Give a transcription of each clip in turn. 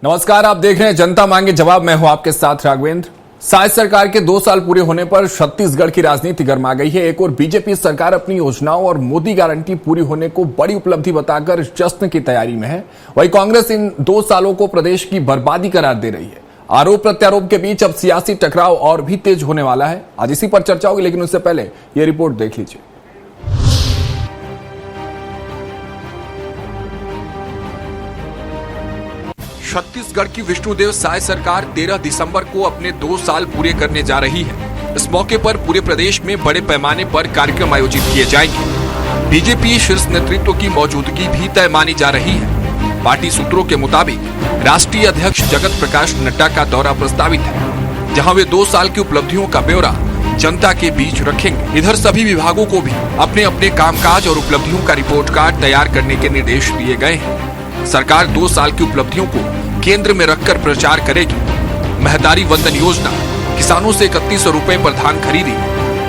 नमस्कार, आप देख रहे हैं जनता मांगे जवाब। मैं हूं आपके साथ राघवेंद्र। साय सरकार के 2 साल पूरे होने पर छत्तीसगढ़ की राजनीति गर्मा गई है। एक और बीजेपी सरकार अपनी योजनाओं और मोदी गारंटी पूरी होने को बड़ी उपलब्धि बताकर जश्न की तैयारी में है। वहीं कांग्रेस इन 2 सालों को प्रदेश की बर्बादी करार दे रही है। आरोप प्रत्यारोप के बीच अब सियासी टकराव और भी तेज होने वाला है। आज इसी पर चर्चा होगी, लेकिन उससे पहले यह रिपोर्ट देख लीजिए। छत्तीसगढ़ की विष्णुदेव साय सरकार 13 दिसंबर को अपने 2 साल पूरे करने जा रही है। इस मौके पर पूरे प्रदेश में बड़े पैमाने पर कार्यक्रम आयोजित किए जाएंगे। बीजेपी शीर्ष नेतृत्व की मौजूदगी भी तय मानी जा रही है। पार्टी सूत्रों के मुताबिक राष्ट्रीय अध्यक्ष जगत प्रकाश नड्डा का दौरा प्रस्तावित है, जहां वे 2 साल की उपलब्धियों का ब्यौरा जनता के बीच रखेंगे। इधर सभी विभागों को भी अपने अपने कामकाज और उपलब्धियों का रिपोर्ट कार्ड तैयार करने के निर्देश दिए गए हैं। सरकार 2 साल की उपलब्धियों को केंद्र में रखकर प्रचार करेगी। महतारी वंदन योजना, किसानों से 3100 रुपए पर धान खरीदी,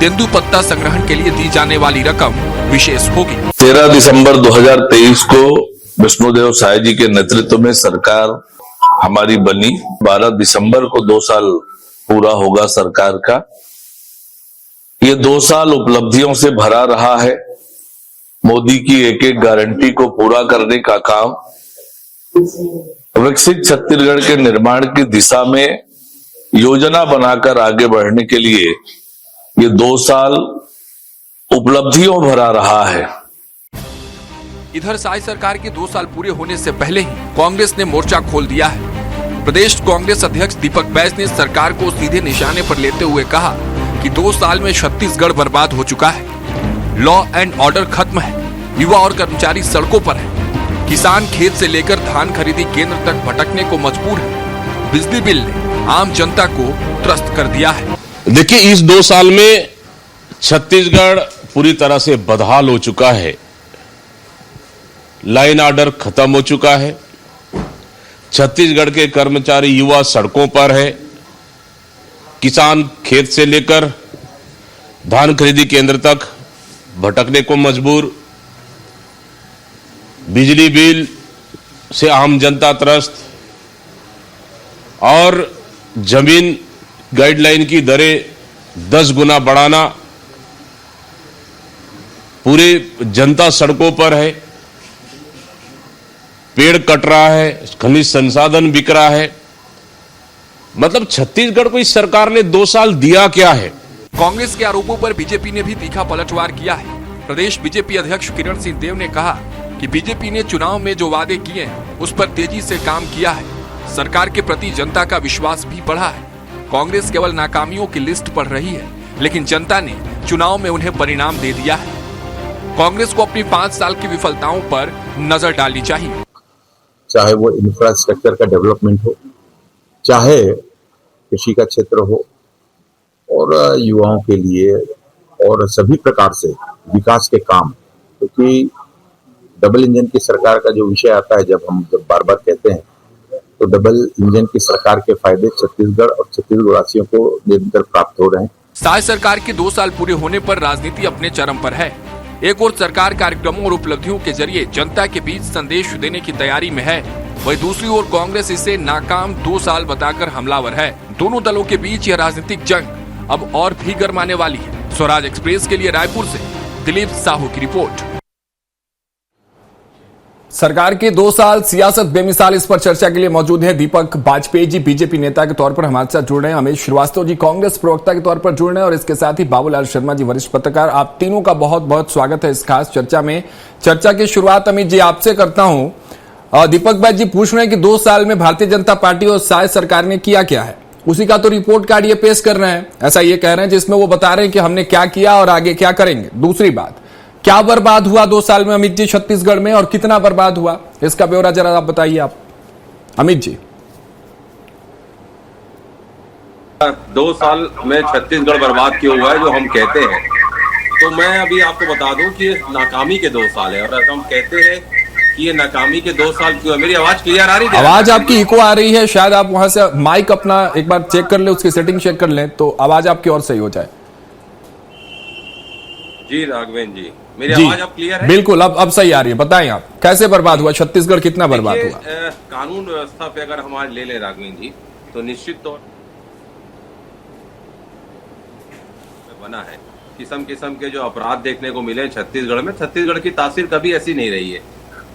तेंदुपत्ता संग्रहण के लिए दी जाने वाली रकम विशेष होगी। 13 दिसंबर 2023 को विष्णुदेव साय जी के नेतृत्व में सरकार हमारी बनी। 12 दिसंबर को 2 साल पूरा होगा सरकार का। ये 2 साल उपलब्धियों से भरा रहा है। मोदी की एक एक गारंटी को पूरा करने का काम, विकसित छत्तीसगढ़ के निर्माण की दिशा में योजना बनाकर आगे बढ़ने के लिए ये 2 साल उपलब्धियों भरा रहा है। इधर साय सरकार के 2 साल पूरे होने से पहले ही कांग्रेस ने मोर्चा खोल दिया है। प्रदेश कांग्रेस अध्यक्ष दीपक बैस ने सरकार को सीधे निशाने पर लेते हुए कहा कि 2 साल में छत्तीसगढ़ बर्बाद हो चुका है। लॉ एंड ऑर्डर खत्म है, युवा और कर्मचारी सड़कों पर है, किसान खेत से लेकर धान खरीदी केंद्र तक भटकने को मजबूर है। बिजली बिल ने आम जनता को त्रस्त कर दिया है। देखिए, इस 2 साल में छत्तीसगढ़ पूरी तरह से बदहाल हो चुका है। लाइन ऑर्डर खत्म हो चुका है। छत्तीसगढ़ के कर्मचारी युवा सड़कों पर है, किसान खेत से लेकर धान खरीदी केंद्र तक भटकने को मजबूर, बिजली बिल से आम जनता त्रस्त और जमीन गाइडलाइन की दरें 10 गुना बढ़ाना, पूरे जनता सड़कों पर है, पेड़ कट रहा है, खनिज संसाधन बिक रहा है। मतलब छत्तीसगढ़ को इस सरकार ने 2 साल दिया क्या है? कांग्रेस के आरोपों पर बीजेपी ने भी तीखा पलटवार किया है। प्रदेश बीजेपी अध्यक्ष किरण सिंह देव ने कहा कि बीजेपी ने चुनाव में जो वादे किए हैं उस पर तेजी से काम किया है। सरकार के प्रति जनता का विश्वास भी बढ़ा है। कांग्रेस केवल नाकामियों की लिस्ट पढ़ रही है, लेकिन जनता ने चुनाव में उन्हें परिणाम दे दिया है। कांग्रेस को अपनी 5 साल की विफलताओं पर नजर डालनी चाहिए। चाहे वो इंफ्रास्ट्रक्चर का डेवलपमेंट हो, चाहे कृषि का क्षेत्र हो, और युवाओं के लिए और सभी प्रकार से विकास के काम, क्योंकि डबल इंजन की सरकार का जो विषय आता है, जब बार बार कहते हैं, तो डबल इंजन की सरकार के फायदे छत्तीसगढ़ और छत्तीसगढ़ वासियों को निरंतर प्राप्त हो रहे हैं। साय सरकार के 2 साल पूरे होने पर राजनीति अपने चरम पर है। एक और सरकार कार्यक्रमों और उपलब्धियों के जरिए जनता के बीच संदेश देने की तैयारी में है, वही दूसरी ओर कांग्रेस इसे नाकाम 2 साल बताकर हमलावर है। दोनों दलों के बीच यह राजनीतिक जंग अब और भी गर्माने वाली है। स्वराज एक्सप्रेस के लिए रायपुर से दिलीप साहू की रिपोर्ट। सरकार के 2 साल, सियासत बेमिसाल, इस पर चर्चा के लिए मौजूद है दीपक बाजपेयी जी, बीजेपी नेता के तौर पर हमारे साथ जुड़ रहे हैं। अमित श्रीवास्तव जी, कांग्रेस प्रवक्ता के तौर पर जुड़ रहे हैं, और इसके साथ ही बाबूलाल शर्मा जी, वरिष्ठ पत्रकार। आप तीनों का बहुत बहुत स्वागत है इस खास चर्चा में। चर्चा की शुरुआत अमित जी आपसे करता हूं। दीपक भाई जी पूछ रहे हैं कि 2 साल में भारतीय जनता पार्टी और साय सरकार ने किया क्या है? उसी का तो रिपोर्ट कार्ड ये पेश कर रहे हैं, ऐसा ये कह रहे हैं, जिसमें वो बता रहे हैं कि हमने क्या किया और आगे क्या करेंगे। दूसरी बात, क्या बर्बाद हुआ 2 साल में अमित जी छत्तीसगढ़ में, और कितना बर्बाद हुआ, इसका ब्यौरा जरा आप बताइए। आप अमित जी। 2 साल में छत्तीसगढ़ बर्बाद क्यों हुआ है जो हम कहते हैं, तो मैं अभी आपको बता दूं कि ये नाकामी के 2 साल है। और हम कहते हैं कि ये नाकामी के 2 साल क्यों है। मेरी आवाज क्लियर आ रही है? आवाज आपकी इको आ रही है, शायद आप वहां से माइक अपना एक बार चेक कर ले, उसकी सेटिंग चेक कर लें तो आवाज आपकी और सही हो जाए। जी राघवेंद्र जी, मेरी जी आवाज अब क्लियर है? बिल्कुल, अब सही आ रही है। बताएं आप कैसे बर्बाद हुआ छत्तीसगढ़, कितना बर्बाद देखिए, हुआ? कानून व्यवस्था पे अगर हम आज ले लें राघवेंद्र जी, तो निश्चित तौर पे बना है किस्म किस्म के जो अपराध देखने को मिले छत्तीसगढ़ में। छत्तीसगढ़ की तासीर कभी ऐसी नहीं रही है,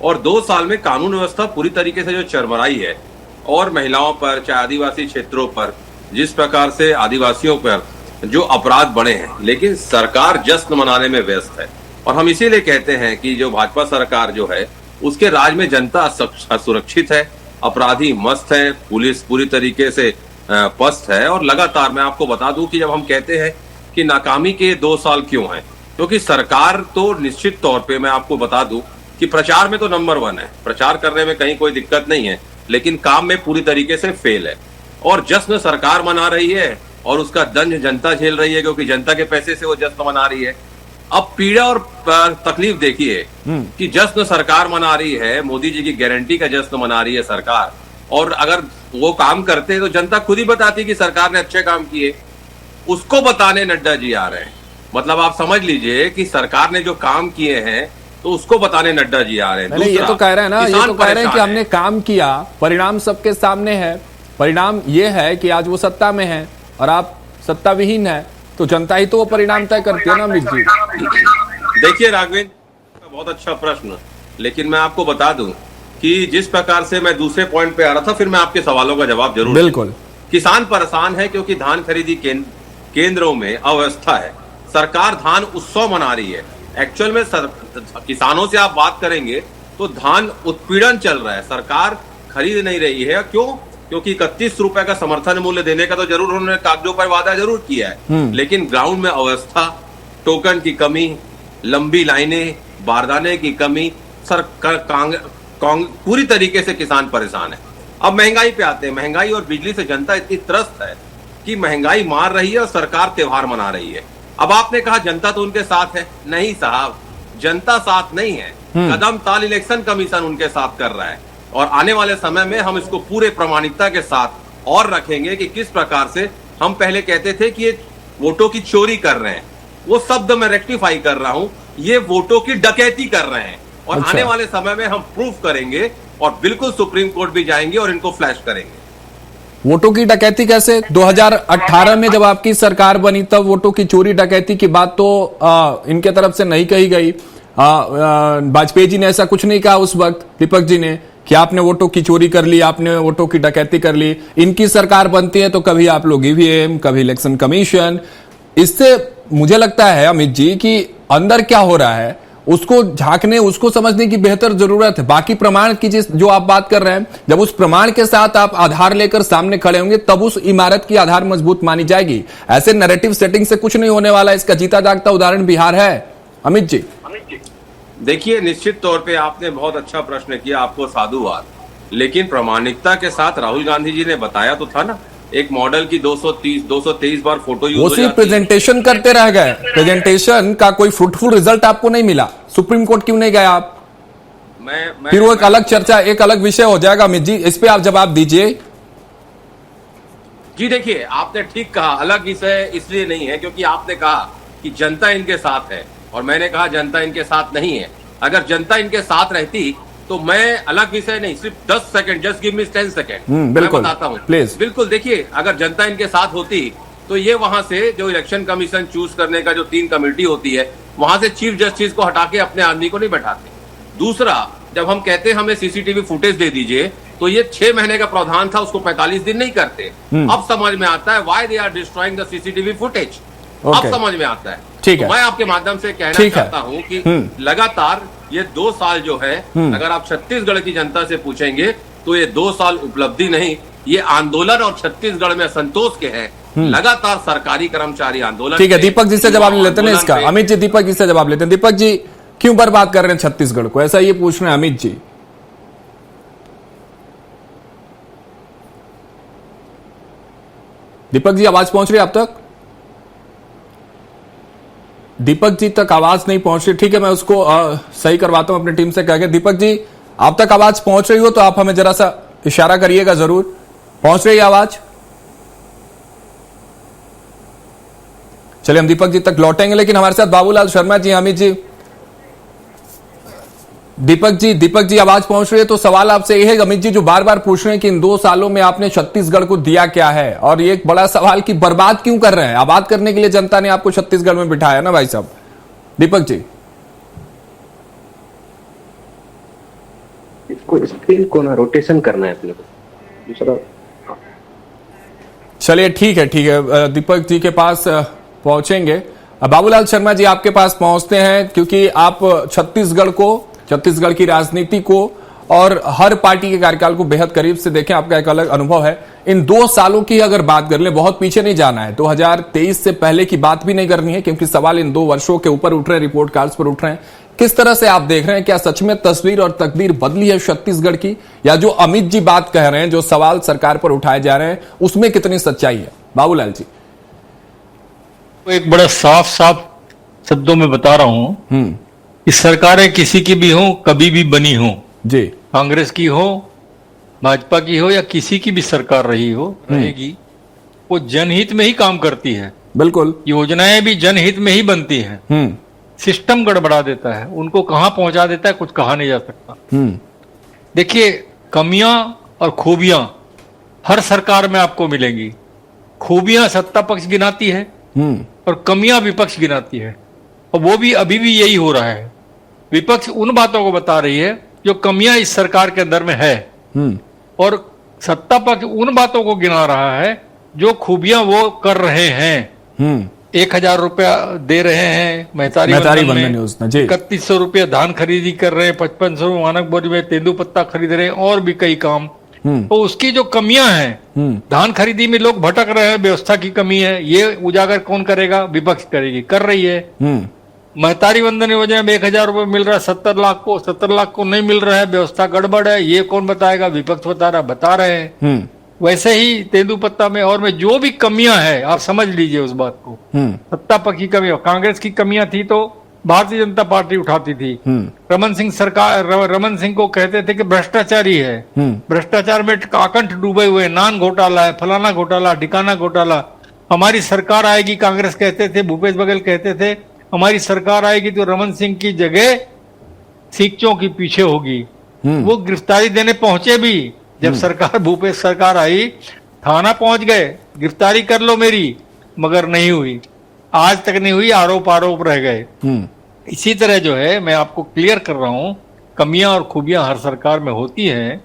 और 2 साल में कानून व्यवस्था पूरी तरीके से जो चरमराई है, और महिलाओं पर, चाहे आदिवासी क्षेत्रों पर, जिस प्रकार से आदिवासियों पर जो अपराध बढ़े हैं, लेकिन सरकार जश्न मनाने में व्यस्त है। और हम इसीलिए कहते हैं कि जो भाजपा सरकार जो है, उसके राज में जनता असुरक्षित है, अपराधी मस्त है, पुलिस पूरी तरीके से पस्त है। और लगातार मैं आपको बता दूं कि जब हम कहते हैं कि नाकामी के 2 साल क्यों हैं, क्योंकि सरकार तो निश्चित तौर पे मैं आपको बता दूं कि प्रचार में तो नंबर 1 है, प्रचार करने में कहीं कोई दिक्कत नहीं है, लेकिन काम में पूरी तरीके से फेल है। और जश्न सरकार मना रही है और उसका दंड जनता झेल रही है, क्योंकि जनता के पैसे से वो जश्न मना रही है। अब पीड़ा और तकलीफ देखिए कि जश्न सरकार मना रही है, मोदी जी की गारंटी का जश्न मना रही है सरकार, और अगर वो काम करते तो जनता खुद ही बताती कि सरकार ने अच्छे काम किए। उसको बताने नड्डा जी आ रहे हैं। मतलब आप समझ लीजिए कि सरकार ने जो काम किए हैं तो उसको बताने नड्डा जी आ रहे हैं। ये तो कह रहे हैं ना, ये तो कह रहे हैं कि हमने काम किया, परिणाम सबके सामने है। परिणाम ये है कि आज वो सत्ता में है और आप सत्ता विहीन है, तो जनता ही तो वो परिणाम तय करती है ना अमित जी। देखिए राघवेंद्र, बहुत अच्छा प्रश्न, लेकिन मैं आपको बता दूं कि जिस प्रकार से मैं दूसरे पॉइंट पे आ रहा था, फिर मैं आपके सवालों का जवाब जरूर। बिल्कुल। किसान परेशान है क्योंकि धान खरीदी केंद्रों में अव्यवस्था है। सरकार धान उत्सव मना रही है। एक्चुअल में किसानों से आप बात करेंगे तो धान उत्पीड़न चल रहा है, सरकार खरीद नहीं रही है। क्यों? क्योंकि 31 रुपए का समर्थन मूल्य देने का तो जरूर उन्होंने कागजों पर वादा जरूर किया है, लेकिन ग्राउंड में अव्यवस्था, टोकन की कमी, लंबी लाइनें, बारदाने की कमी, पूरी तरीके से किसान परेशान है। अब महंगाई पे आते हैं। महंगाई और बिजली से जनता इतनी त्रस्त है कि महंगाई मार रही है और सरकार त्योहार मना रही है। अब आपने कहा जनता तो उनके साथ है। नहीं साहब, जनता साथ नहीं है, कदम ताल इलेक्शन कमीशन उनके साथ कर रहा है। और आने वाले समय में हम इसको पूरे प्रामाणिकता के साथ और रखेंगे कि किस प्रकार से हम पहले कहते थे कि ये वोटों की चोरी कर रहे हैं, वो शब्द मैं रेक्टिफाई कर रहा हूं, ये वोटों की डकैती कर रहे हैं। और अच्छा। आने वाले समय में हम प्रूफ करेंगे और बिल्कुल सुप्रीम कोर्ट भी जाएंगे और इनको फ्लैश करेंगे। वोटों की डकैती कैसे? 2018 में जब आपकी सरकार बनी तब वोटों की चोरी डकैती की बात तो इनके तरफ से नहीं कही गई। वाजपेयी जी ने ऐसा कुछ नहीं कहा उस वक्त, दीपक जी ने, कि आपने वोटों की चोरी कर ली, आपने वोटों की डकैती कर ली। इनकी सरकार बनती है तो कभी आप लोग ईवीएम, कभी इलेक्शन कमीशन। इससे मुझे लगता है अमित जी कि अंदर क्या हो रहा है उसको झांकने, उसको समझने की बेहतर जरूरत है। बाकी प्रमाण की जो आप बात कर रहे हैं, जब उस प्रमाण के साथ आप आधार लेकर सामने खड़े होंगे तब उस इमारत की आधार मजबूत मानी जाएगी। ऐसे नैरेटिव सेटिंग से कुछ नहीं होने वाला। इसका जीता जागता उदाहरण बिहार है अमित जी। देखिए, निश्चित तौर पे आपने बहुत अच्छा प्रश्न किया, आपको साधुवाद। लेकिन प्रामाणिकता के साथ राहुल गांधी जी ने बताया तो था ना, एक मॉडल की 223 बार फोटो यूज वो सिर्फ प्रेजेंटेशन करते रह गए, प्रेजेंटेशन का कोई फ्रूटफुल रिजल्ट आपको नहीं मिला। सुप्रीम कोर्ट क्यों नहीं गए आप? फिर वो एक अलग चर्चा, एक अलग विषय हो जाएगा अमित जी, इस पे आप जवाब दीजिए। जी देखिए, आपने ठीक कहा, अलग विषय इसलिए नहीं है क्योंकि आपने कहा कि जनता इनके साथ है और मैंने कहा जनता इनके साथ नहीं है। अगर जनता इनके साथ रहती तो मैं अलग विषय नहीं, सिर्फ 10 second, just give me 10 second, मैं बताता हूं प्लीज। बिल्कुल, देखिए, अगर जनता इनके साथ होती तो ये वहां से जो इलेक्शन कमीशन चूज करने का जो 3 कमेटी होती है, वहां से चीफ जस्टिस को हटा के अपने आदमी को नहीं बैठाते। दूसरा, जब हम कहते हैं हमें सीसीटीवी फुटेज दे दीजिए, तो ये 6 महीने का प्रावधान था, उसको 45 दिन नहीं करते। अब समझ में आता है why they are destroying the CCTV footage. अब समझ में आता है। ठीक है, मैं आपके माध्यम से कहना चाहता हूं कि लगातार ये 2 साल जो है, अगर आप छत्तीसगढ़ की जनता से पूछेंगे तो ये 2 साल उपलब्धि नहीं, ये आंदोलन और छत्तीसगढ़ में असंतोष के हैं। लगातार सरकारी कर्मचारी आंदोलन। ठीक है, दीपक जी से जवाब लेते हैं इसका। अमित जी, दीपक जी से जवाब लेते हैं। दीपक जी, क्यों बर्बाद कर रहे हैं छत्तीसगढ़ को, ऐसा ये पूछ रहे हैं अमित जी। दीपक जी, आवाज पहुंच रही है आप तक? दीपक जी तक आवाज नहीं पहुंच रही। ठीक है, मैं उसको सही करवाता हूं अपनी टीम से कह के। दीपक जी, आप तक आवाज पहुंच रही हो तो आप हमें जरा सा इशारा करिएगा जरूर। पहुंच रही है आवाज? चलिए हम दीपक जी तक लौटेंगे, लेकिन हमारे साथ बाबूलाल शर्मा जी। अमित जी, दीपक जी आवाज पहुंच रही है, तो सवाल आपसे यह है अमित जी जो बार बार पूछ रहे हैं कि इन 2 सालों में आपने छत्तीसगढ़ को दिया क्या है, और ये एक बड़ा सवाल कि बर्बाद क्यों कर रहे हैं। आबाद करने के लिए जनता ने आपको छत्तीसगढ़ में बिठाया ना भाई साहब। दीपक जी, इसको स्क्रीन को ना रोटेशन करना है अपने को दूसरा। चलिए ठीक है दीपक जी के पास पहुंचेंगे। बाबूलाल शर्मा जी आपके पास पहुंचते हैं, क्योंकि आप छत्तीसगढ़ की राजनीति को और हर पार्टी के कार्यकाल को बेहद करीब से देखें, आपका एक अलग अनुभव है। इन 2 सालों की अगर बात कर ले, बहुत पीछे नहीं जाना है, 2023 से पहले की बात भी नहीं करनी है, क्योंकि सवाल इन 2 वर्षों के ऊपर उठ रहे हैं, रिपोर्ट कार्ड्स पर उठ रहे हैं। किस तरह से आप देख रहे हैं, क्या सच में तस्वीर और तकदीर बदली है छत्तीसगढ़ की, या जो अमित जी बात कह रहे हैं, जो सवाल सरकार पर उठाए जा रहे हैं, उसमें कितनी सच्चाई है? बाबूलाल जी, एक बड़ा साफ शब्दों में बता रहा हूं कि सरकारें किसी की भी हो, कभी भी बनी हो जी, कांग्रेस की हो, भाजपा की हो, या किसी की भी सरकार रही हो रहेगी, वो जनहित में ही काम करती है। बिल्कुल, योजनाएं भी जनहित में ही बनती हैं। सिस्टम गड़बड़ा देता है, उनको कहां पहुंचा देता है कुछ कहा नहीं जा सकता। देखिए, कमियां और खूबियां हर सरकार में आपको मिलेंगी। खूबियां सत्ता पक्ष गिनाती है और कमियां विपक्ष गिनाती है, और वो भी अभी भी यही हो रहा है। विपक्ष उन बातों को बता रही है जो कमियां इस सरकार के अंदर में है, और सत्ता पक्ष उन बातों को गिना रहा है जो खूबियां वो कर रहे हैं। 1000 रुपया दे रहे हैं महतारी वंदन योजना, 3100 रुपया धान खरीदी कर रहे हैं, 5500 मानक बोरी में तेंदुपत्ता खरीद रहे हैं, और भी कई काम। तो उसकी जो कमियां हैं, धान खरीदी में लोग भटक रहे हैं, व्यवस्था की कमी है, ये उजागर कौन करेगा? विपक्ष करेगी, कर रही है। महतारी वंदन योजना में 1000 रुपये मिल रहा है 70 लाख को नहीं मिल रहा है, व्यवस्था गड़बड़ है, ये कौन बताएगा? विपक्ष बता रहे हैं। वैसे ही तेंदुपत्ता में और में जो भी कमियां हैं, आप समझ लीजिए उस बात को। सत्ता पक्ष की कमियां, कांग्रेस की कमियां थी तो भारतीय जनता पार्टी उठाती थी। रमन सिंह को कहते थे कि भ्रष्टाचारी है, भ्रष्टाचार में आकंठ डूबे हुए, नान घोटाला है, फलाना घोटाला, ठिकाना घोटाला। हमारी सरकार आएगी, कांग्रेस कहते थे, भूपेश बघेल कहते थे, हमारी सरकार आएगी तो रमन सिंह की जगह सीखचों की पीछे होगी। वो गिरफ्तारी देने पहुंचे भी, जब भूपेश सरकार आई, थाना पहुंच गए, गिरफ्तारी कर लो मेरी, मगर नहीं हुई, आज तक नहीं हुई, आरोप रह गए। इसी तरह जो है, मैं आपको क्लियर कर रहा हूं, कमियां और खूबियां हर सरकार में होती हैं,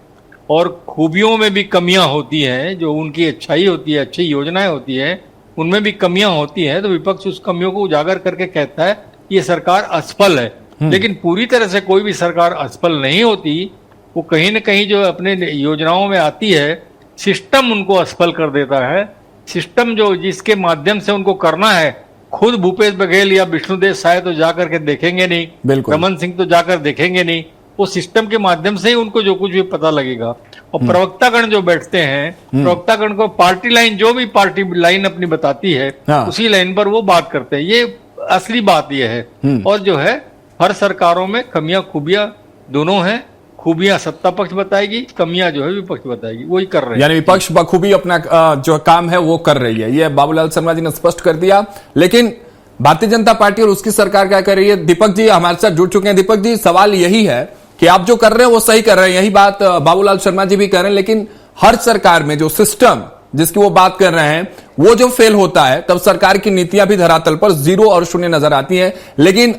और खूबियों में भी कमियां होती हैं, जो उनकी अच्छाई होती है, अच्छी योजनाएं होती है, उनमें भी कमियां होती हैं। तो विपक्ष उस कमियों को उजागर करके कहता है ये सरकार असफल है, लेकिन पूरी तरह से कोई भी सरकार असफल नहीं होती। वो कहीं न कहीं जो अपने योजनाओं में आती है, सिस्टम उनको असफल कर देता है। सिस्टम जो जिसके माध्यम से उनको करना है, खुद भूपेश बघेल या विष्णुदेव साय तो जाकर के देखेंगे नहीं, रमन सिंह तो जाकर देखेंगे नहीं, वो सिस्टम के माध्यम से ही उनको जो कुछ भी पता लगेगा। और प्रवक्तागण जो बैठते हैं, प्रवक्तागण को पार्टी लाइन, जो भी पार्टी लाइन अपनी बताती है, उसी लाइन पर वो बात करते हैं। ये असली बात ये है। और जो है, हर सरकारों में कमियां खूबियां दोनों हैं। खूबियां सत्ता पक्ष बताएगी, कमियां जो है विपक्ष बताएगी, वही कर रहे हैं। यानी विपक्ष बखूबी अपना जो काम है वो कर रही है, ये बाबूलाल शर्मा जी ने स्पष्ट कर दिया। लेकिन भारतीय जनता पार्टी और उसकी सरकार क्या कर रही है? दीपक जी हमारे साथ जुड़ चुके हैं। दीपक जी, सवाल यही है कि आप जो कर रहे हैं वो सही कर रहे हैं, यही बात बाबूलाल शर्मा जी भी कर रहे हैं, लेकिन हर सरकार में जो सिस्टम जिसकी वो बात कर रहे हैं, वो जो फेल होता है, तब सरकार की नीतियां भी धरातल पर 0 और 0 नजर आती हैं। लेकिन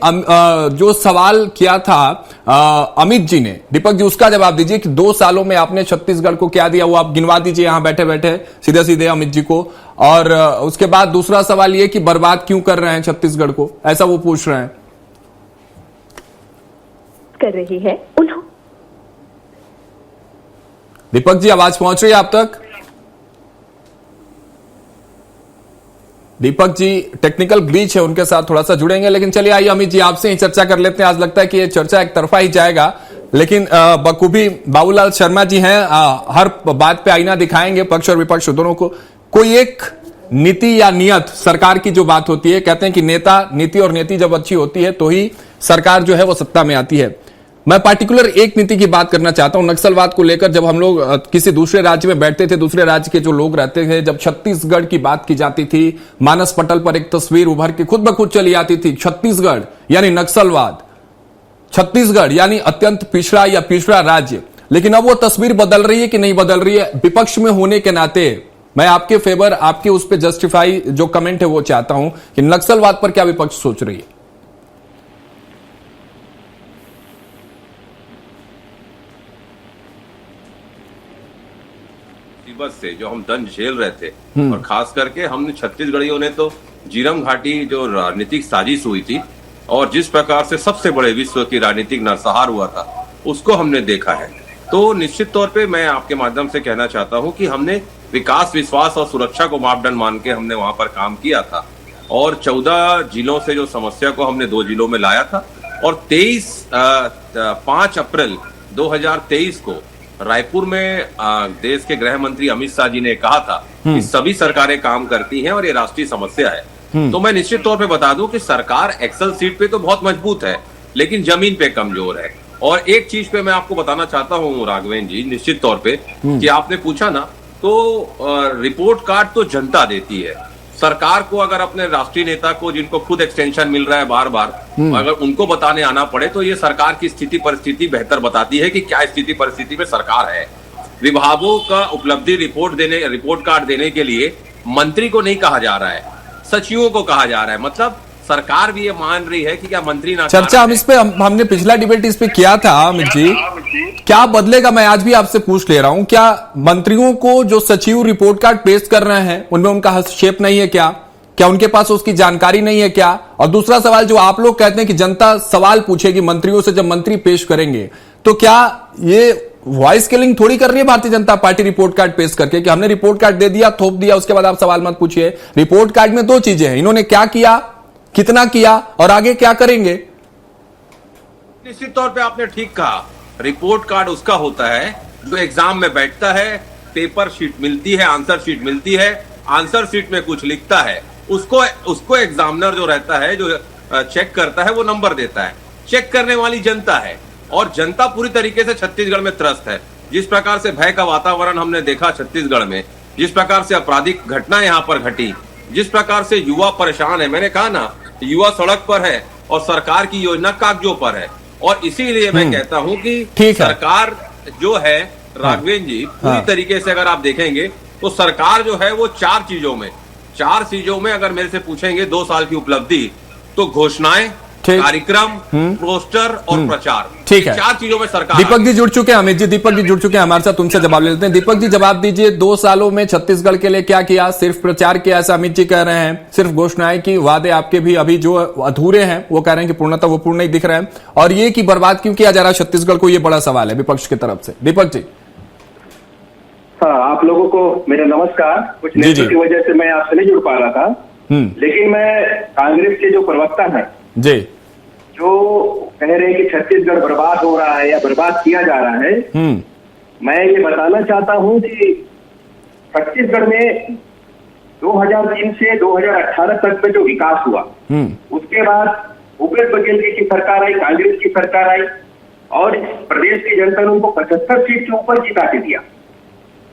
जो सवाल किया था अमित जी ने, दीपक जी उसका जवाब दीजिए कि 2 सालों में आपने छत्तीसगढ़ को क्या दिया, वो आप गिनवा दीजिए यहां बैठे बैठे सीधे सीधे अमित जी को। और उसके बाद दूसरा सवाल ये कि बर्बाद क्यों कर रहे हैं छत्तीसगढ़ को, ऐसा वो पूछ रहे हैं। कर रही है दीपक जी, आवाज पहुंच रही है आप तक? दीपक जी टेक्निकल ग्लिच है, उनके साथ थोड़ा सा जुड़ेंगे। लेकिन चलिए आइए अमित जी आपसे ही चर्चा कर लेते हैं। आज लगता है कि ये चर्चा एक तरफा ही जाएगा, लेकिन बखूबी बाबूलाल शर्मा जी हैं, हर बात पे आईना दिखाएंगे, पक्ष और विपक्ष दोनों को। कोई एक नीति या नियत सरकार की जो बात होती है, कहते हैं कि नीति और नीति जब अच्छी होती है तो ही सरकार जो है वो सत्ता में आती है। मैं पार्टिकुलर एक नीति की बात करना चाहता हूं, नक्सलवाद को लेकर। जब हम लोग किसी दूसरे राज्य में बैठते थे, दूसरे राज्य के जो लोग रहते थे, जब छत्तीसगढ़ की बात की जाती थी, मानस पटल पर एक तस्वीर उभर के खुद ब खुद चली आती थी, छत्तीसगढ़ यानी नक्सलवाद। छत्तीसगढ़ यानी अत्यंत पिछड़ा या पिछड़ा राज्य, लेकिन अब वो तस्वीर बदल रही है कि नहीं बदल रही है? विपक्ष में होने के नाते मैं आपके फेवर, आपके उस पर जस्टिफाई जो कमेंट है वो चाहता हूं कि नक्सलवाद पर क्या विपक्ष सोच रही है? मुसीबत से जो हम दंड झेल रहे थे, और खास करके हमने छत्तीसगढ़ियों ने तो जीरम घाटी जो राजनीतिक साजिश हुई थी और जिस प्रकार से सबसे बड़े विश्व की राजनीतिक नरसंहार हुआ था, उसको हमने देखा है। तो निश्चित तौर पे मैं आपके माध्यम से कहना चाहता हूं कि हमने विकास, विश्वास और सुरक्षा को मापदंड मान के हमने वहां पर काम किया था, और 14 जिलों से जो समस्या को हमने 2 जिलों में लाया था, और 5 अप्रैल 2023 को रायपुर में देश के गृह मंत्री अमित शाह जी ने कहा था कि सभी सरकारें काम करती हैं और ये राष्ट्रीय समस्या है। तो मैं निश्चित तौर पे बता दूं कि सरकार एक्सेल सीट पे तो बहुत मजबूत है, लेकिन जमीन पे कमजोर है। और एक चीज पे मैं आपको बताना चाहता हूं राघवेंद्र जी, निश्चित तौर पे कि आपने पूछा ना, तो रिपोर्ट कार्ड तो जनता देती है। सरकार को अगर अपने राष्ट्रीय नेता को, जिनको खुद एक्सटेंशन मिल रहा है बार बार, अगर उनको बताने आना पड़े, तो ये सरकार की स्थिति परिस्थिति बेहतर बताती है कि क्या स्थिति परिस्थिति में सरकार है। विभागों का उपलब्धि रिपोर्ट कार्ड देने के लिए मंत्री को नहीं कहा जा रहा है, सचिवों को कहा जा रहा है। मतलब सरकार भी ये मान रही है कि क्या मंत्री ना, चर्चा हम इस पे हमने पिछला डिबेट इस पे किया था अमित जी, क्या बदलेगा? मैं आज भी आपसे पूछ ले रहा हूं, क्या मंत्रियों को जो सचिव रिपोर्ट कार्ड पेश कर रहे हैं उनमें उनका हस्तक्षेप नहीं है क्या उनके पास उसकी जानकारी नहीं है क्या? और दूसरा सवाल, जो आप लोग कहते हैं कि जनता सवाल पूछेगी मंत्रियों से जब मंत्री पेश करेंगे, तो क्या ये वॉइस किलिंग थोड़ी कर रही है Bharatiya Janata party report card पेश करके कि हमने रिपोर्ट कार्ड दे दिया, थोप दिया, उसके बाद आप सवाल मत पूछिए? रिपोर्ट कार्ड में 2 चीजें हैं, इन्होंने क्या किया, कितना किया, और आगे क्या करेंगे। निश्चित तौर पे आपने ठीक कहा, रिपोर्ट कार्ड उसका होता है जो एग्जाम में बैठता है, पेपर शीट मिलती है, आंसर शीट मिलती है, आंसर शीट में कुछ लिखता है, उसको एग्जामिनर जो रहता है, जो चेक करता है, वो नंबर देता है। चेक करने वाली जनता है, और जनता पूरी तरीके से छत्तीसगढ़ में त्रस्त है। जिस प्रकार से भय का वातावरण हमने देखा छत्तीसगढ़ में, जिस प्रकार से आपराधिक घटना यहाँ पर घटी, जिस प्रकार से युवा परेशान है, मैंने कहा ना, युवा सड़क पर है और सरकार की योजना कागजों पर है। और इसीलिए मैं कहता हूं कि सरकार जो है राघवेंद्र जी, पूरी तरीके से अगर आप देखेंगे तो सरकार जो है वो 4 चीजों में अगर मेरे से पूछेंगे 2 साल की उपलब्धि, तो घोषणाएं, कार्यक्रम, पोस्टर और प्रचार, ठीक है, 4 चीजों में सरकार। दीपक जी जुड़ चुके हैं, अमित जी, दीपक जी जुड़ चुके हैं हमारे साथ, उनसे जवाब ले लेते हैं। दीपक जी जवाब दीजिए, 2 सालों में छत्तीसगढ़ के लिए क्या किया? सिर्फ प्रचार किया ऐसा अमित जी कह रहे हैं, सिर्फ घोषणाएं की, वादे आपके भी अभी जो अधूरे हैं वो कह रहे हैं कि पूर्णतः वो पूर्ण नहीं दिख रहे हैं, और ये कि बर्बाद क्यों किया जा रहा है छत्तीसगढ़ को, ये बड़ा सवाल है विपक्ष की तरफ से। दीपक जी। हाँ, आप लोगों को मेरा नमस्कार। कुछ नेतृत्व की वजह से मैं आपसे नहीं जुड़ पा रहा था, लेकिन मैं कांग्रेस के जो प्रवक्ता हैं जी, जो कह रहे हैं कि छत्तीसगढ़ बर्बाद हो रहा है या बर्बाद किया जा रहा है, मैं ये बताना चाहता हूं कि छत्तीसगढ़ में 2003 से 2018 तक में जो विकास हुआ, उसके बाद भूपेश बघेल जी की सरकार आई, कांग्रेस की सरकार आई, और प्रदेश की जनता ने उनको 75 सीट के ऊपर जिता के दिया।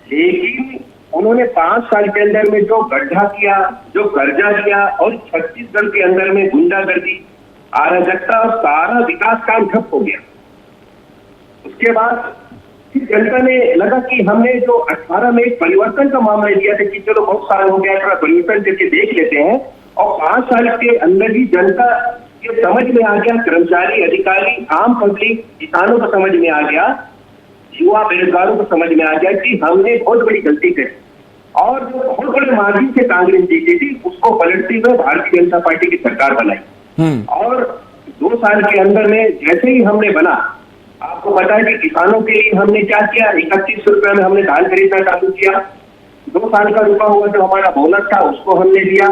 लेकिन उन्होंने 5 साल के अंदर में जो गड्ढा किया, जो कर्जा किया, और छत्तीसगढ़ के अंदर में गुंडागर्दी, अराजकता और सारा विकास काम ठप हो गया। उसके बाद जनता ने लगा कि हमने जो 18 में एक परिवर्तन का मामला लिया था कि चलो बहुत साल हो गया, थोड़ा परिवर्तन करके देख लेते हैं, और 5 साल के अंदर ही जनता ये समझ में आ गया, कर्मचारी, अधिकारी, आम पब्लिक, किसानों को समझ में आ गया, युवा बेरोजगारों को समझ में आ गया कि हमने बहुत बड़ी गलती की, और जो बहुत बड़े मार्जिन से कांग्रेस जीती थी उसको पलटते हुए भारतीय जनता पार्टी की सरकार बनाई। और 2 साल के अंदर में जैसे ही हमने बना, आपको पता है कि किसानों के लिए हमने क्या किया, 31 रुपए में हमने धान खरीदना चालू किया। 2 साल का रुका हुआ जो हमारा बोनस था उसको हमने दिया।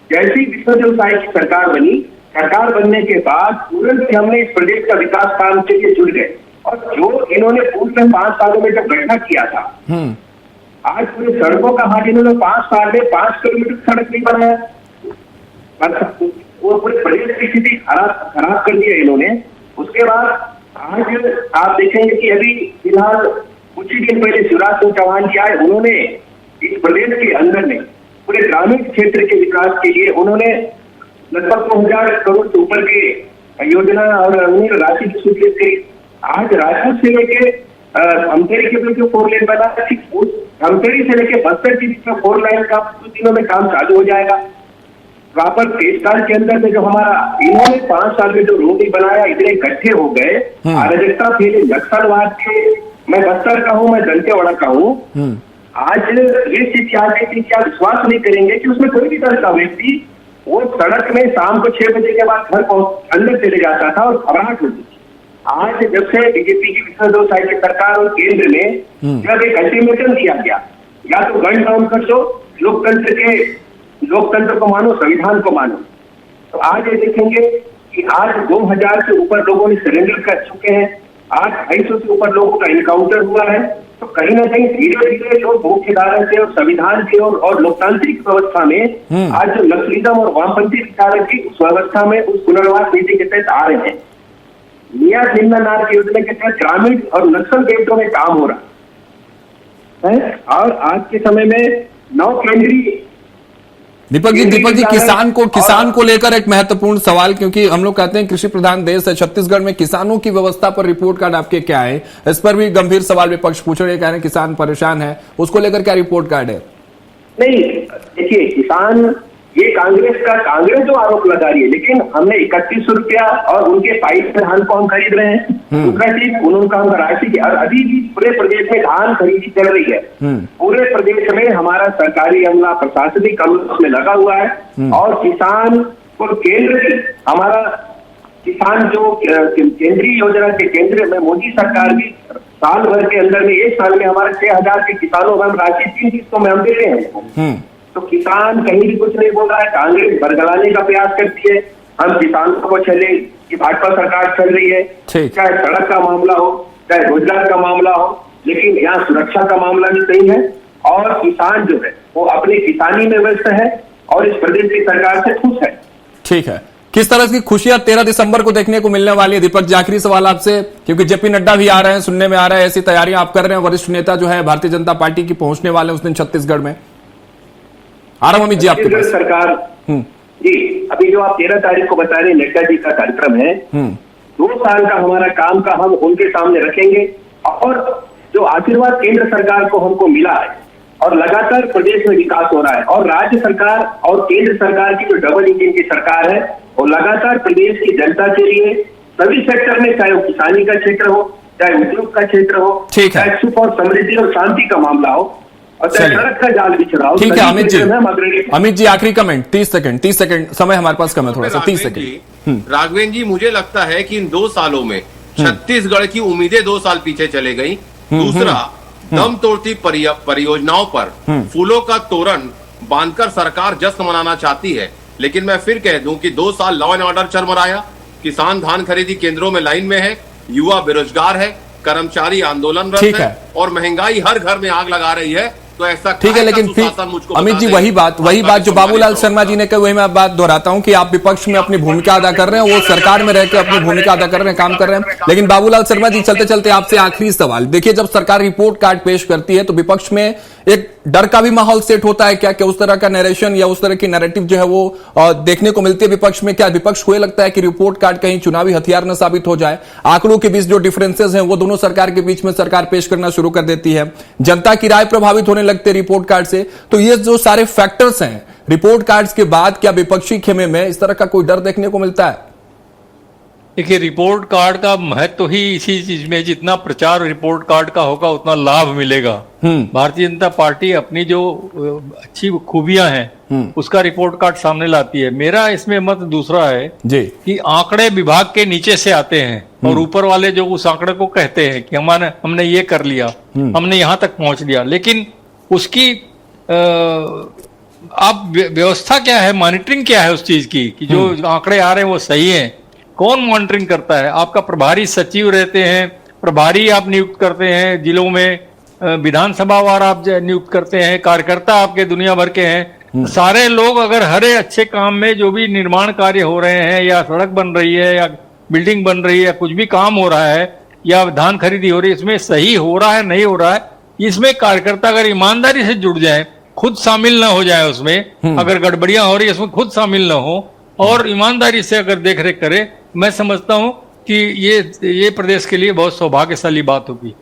जैसे ही विश्वदेव साय की सरकार बनी, सरकार बनने के बाद तुरंत हमने इस प्रदेश का विकास काम के लिए जुड़ गए, और जो इन्होंने पूरे 5 सालों में जब गड्ढा किया था, आज पूरे सड़कों का हाल इन्होंने 5 साल में 5 किलोमीटर सड़क नहीं बनाया, वो पूरे प्रदेश की स्थिति खराब कर दिया इन्होंने। उसके बाद आज आप देखेंगे कि अभी फिलहाल कुछ ही दिन पहले शिवराज सिंह चौहान जी आए, उन्होंने इस प्रदेश के अंदर में पूरे ग्रामीण क्षेत्र के विकास के लिए उन्होंने लगभग 2000 करोड़ से ऊपर के योजना और अन्य राशि की स्वीकृति करी। आज राजपूत से लेके धमतेरी के बीच में 4 लेन बना, धमतेरी से लेके बस्तर के बीच में 4 लाइन का कुछ दिनों में काम चालू हो जाएगा। वहां पर केशकाल के अंदर में जो हमारा इन्होंने 5 साल में जो रोड बनाया, इतने इकट्ठे हो गए, अराजकता फैले, नक्सलवाद के। मैं बस्तर का हूँ, मैं दंतेवाड़ा का हूँ। आज ये चीज क्या है कि क्या विश्वास नहीं करेंगे कि उसमें कोई भी तरह का व्यक्ति वो सड़क में शाम को 6 बजे के बाद घर अंदर चले जाता था और घबराहट होती थी। आज जब से बीजेपी की विष्णुदेव साय की सरकार और केंद्र में जब एक अल्टीमेटम दिया गया, या तो गन डाउन कर दो, लोकतंत्र को मानो, संविधान को मानो, तो आज ये देखेंगे कि आज 2000 से ऊपर लोगों ने सरेंडर कर चुके हैं। आज 250 से ऊपर लोगों का इनकाउंटर हुआ है। तो कहीं ना कहीं धीरे धीरे लोग मुख्य धारा से और संविधान की और लोकतांत्रिक व्यवस्था में आज जो नक्सलिज्म और वामपंथी विचार की उस व्यवस्था में उस पुनर्वास नीति के तहत आ रहे हैं। मियां दीनदयाल योजना के तहत ग्रामीण और नक्सल बेल्टों में काम हो रहा है। और आज के समय में 9 केंद्रीय दीपक जी किसान को लेकर एक महत्वपूर्ण सवाल, क्योंकि हम लोग कहते हैं कृषि प्रधान देश है। छत्तीसगढ़ में किसानों की व्यवस्था पर रिपोर्ट कार्ड आपके क्या है? इस पर भी गंभीर सवाल विपक्ष पूछ रहे हैं, कह रहे हैं किसान परेशान है, उसको लेकर क्या रिपोर्ट कार्ड है? नहीं, देखिए किसान, ये कांग्रेस जो आरोप लगा रही है, लेकिन हमने 3100 रुपया और उनके पाइप से धान को हम खरीद रहे हैं। दूसरा चीज उनका हम राशि की, और अभी भी पूरे प्रदेश में धान खरीदी चल रही है। पूरे प्रदेश में हमारा सरकारी अमला, प्रशासनिक अमला उसमें लगा हुआ है। और किसान को केंद्र की, हमारा किसान जो केंद्रीय योजना के केंद्र में मोदी सरकार भी साल भर के अंदर में, 1 साल में हमारे 6000 के किसानों को हम राशि 3 किस्तों में हम दे रहे हैं। तो किसान कहीं भी कुछ नहीं बोल रहा है। कांग्रेस बरगलाने का प्रयास करती है, हम किसानों को चले कि भाजपा सरकार चल रही है, चाहे सड़क का मामला हो, चाहे रोजगार का मामला हो, लेकिन यहाँ सुरक्षा का मामला भी सही है। और किसान जो है वो अपनी किसानी में व्यस्त है और इस प्रदेश की सरकार से खुश है। ठीक है, किस तरह की खुशियां 13 दिसंबर को देखने को मिलने वाली है? दीपक जी, आखिरी सवाल आपसे, क्योंकि जेपी नड्डा भी आ रहे हैं, सुनने में आ रहा है ऐसी तैयारियां आप कर रहे हैं, वरिष्ठ नेता जो है भारतीय जनता पार्टी की पहुंचने वाले उस दिन छत्तीसगढ़ में। आराम अमित जी आपके पास। सरकार जी, अभी जो आप 13 तारीख को बता रहे नड्डा जी का कार्यक्रम है, 2 साल का हमारा काम का हम उनके सामने रखेंगे। और जो आशीर्वाद केंद्र सरकार को हमको मिला है और लगातार प्रदेश में विकास हो रहा है, और राज्य सरकार और केंद्र सरकार की जो डबल इंजन की सरकार है वो लगातार प्रदेश की जनता के लिए सभी सेक्टर में, चाहे वो किसानी का क्षेत्र हो, चाहे उद्योग का क्षेत्र हो, चाहे सुख और समृद्धि और शांति का मामला हो, और सड़क का जाल बिछड़ा हो। ठीक है अमित जी आखिरी कमेंट, 30 सेकंड समय हमारे पास कम है, थोड़ा सा 30 सेकंड। राघवेंद्र जी, मुझे लगता है कि इन 2 सालों में छत्तीसगढ़ की उम्मीदें 2 साल पीछे चले गई। दूसरा, दम तोड़ती परियोजनाओं पर फूलों का तोरण बांधकर सरकार जश्न मनाना चाहती है। लेकिन मैं फिर कह दूं कि 2 साल लॉ एंड ऑर्डर चरमराया, किसान धान खरीदी केंद्रों में लाइन में है, युवा बेरोजगार है, कर्मचारी आंदोलनरत है, और महंगाई हर घर में आग लगा रही है। तो ऐसा ठीक है, लेकिन अमित जी वही बात जो बाबूलाल शर्मा जी ने कही, वही मैं बात दोहराता हूं कि आप विपक्ष में अपनी भूमिका अदा कर रहे हैं, वो सरकार में रहकर अपनी भूमिका अदा कर रहे हैं, काम कर रहे हैं। लेकिन बाबूलाल शर्मा जी, चलते चलते आपसे आखिरी सवाल, देखिए जब सरकार रिपोर्ट कार्ड पेश करती है तो विपक्ष में एक डर का भी माहौल सेट होता है क्या? उस तरह का नरेशन या उस तरह की नैरेटिव जो है वो देखने को मिलती है विपक्ष में? क्या विपक्ष को लगता है कि रिपोर्ट कार्ड कहीं चुनावी हथियार न साबित हो जाए? आंकड़ों के बीच जो डिफरेंसेस हैं वो दोनों सरकार के बीच में सरकार पेश करना शुरू कर देती है, जनता की राय प्रभावित होने लगती है रिपोर्ट कार्ड से। तो ये जो सारे फैक्टर्स हैं रिपोर्ट कार्ड्स के बाद, क्या विपक्षी खेमे में इस तरह का कोई डर देखने को मिलता है? देखिए, रिपोर्ट कार्ड का महत्व तो ही इसी चीज में, जितना प्रचार रिपोर्ट कार्ड का होगा उतना लाभ मिलेगा। भारतीय जनता पार्टी अपनी जो अच्छी खूबियां हैं उसका रिपोर्ट कार्ड सामने लाती है। मेरा इसमें मत दूसरा है जी, कि आंकड़े विभाग के नीचे से आते हैं और ऊपर वाले जो उस आंकड़े को कहते हैं कि हमने ये कर लिया, हमने यहां तक पहुंच लिया, लेकिन उसकी आप व्यवस्था क्या है, मॉनिटरिंग क्या है उस चीज की, कि जो आंकड़े आ रहे हैं वो सही है? कौन मॉनिटरिंग करता है? आपका प्रभारी सचिव रहते हैं, प्रभारी आप नियुक्त करते हैं जिलों में, विधानसभा वार आप नियुक्त करते हैं, कार्यकर्ता आपके दुनिया भर के हैं। सारे लोग अगर हरे अच्छे काम में जो भी निर्माण कार्य हो रहे हैं, या सड़क बन रही है, या बिल्डिंग बन रही है, या कुछ भी काम हो रहा है, या धान खरीदी हो रही है, इसमें सही हो रहा है नहीं हो रहा है, इसमें कार्यकर्ता अगर ईमानदारी से जुड़ जाए, खुद शामिल ना हो जाए उसमें, अगर गड़बड़ियां हो रही है उसमें खुद शामिल ना हो और ईमानदारी से अगर देखरेख करे, मैं समझता हूं कि ये प्रदेश के लिए बहुत सौभाग्यशाली बात होगी।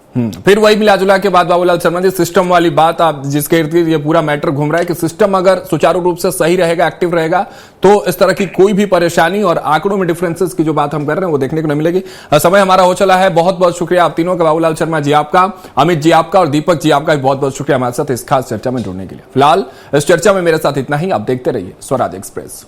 फिर वही मिला जुला के बाद बाबूलाल शर्मा जी, सिस्टम वाली बात आप जिसके इर्द गिर्द ये पूरा मैटर घूम रहा है कि सिस्टम अगर सुचारू रूप से सही रहेगा, एक्टिव रहेगा, तो इस तरह की कोई भी परेशानी और आंकड़ों में डिफरेंसेस की जो बात हम कर रहे हैं वो देखने को नहीं मिलेगी। समय हमारा हो चला है। बहुत बहुत शुक्रिया आप तीनों का, बाबूलाल शर्मा जी आपका, अमित जी आपका और दीपक जी आपका भी बहुत बहुत शुक्रिया हमारे साथ इस खास चर्चा में जुड़ने के लिए। फिलहाल इस चर्चा में मेरे साथ इतना ही। आप देखते रहिए स्वराज एक्सप्रेस।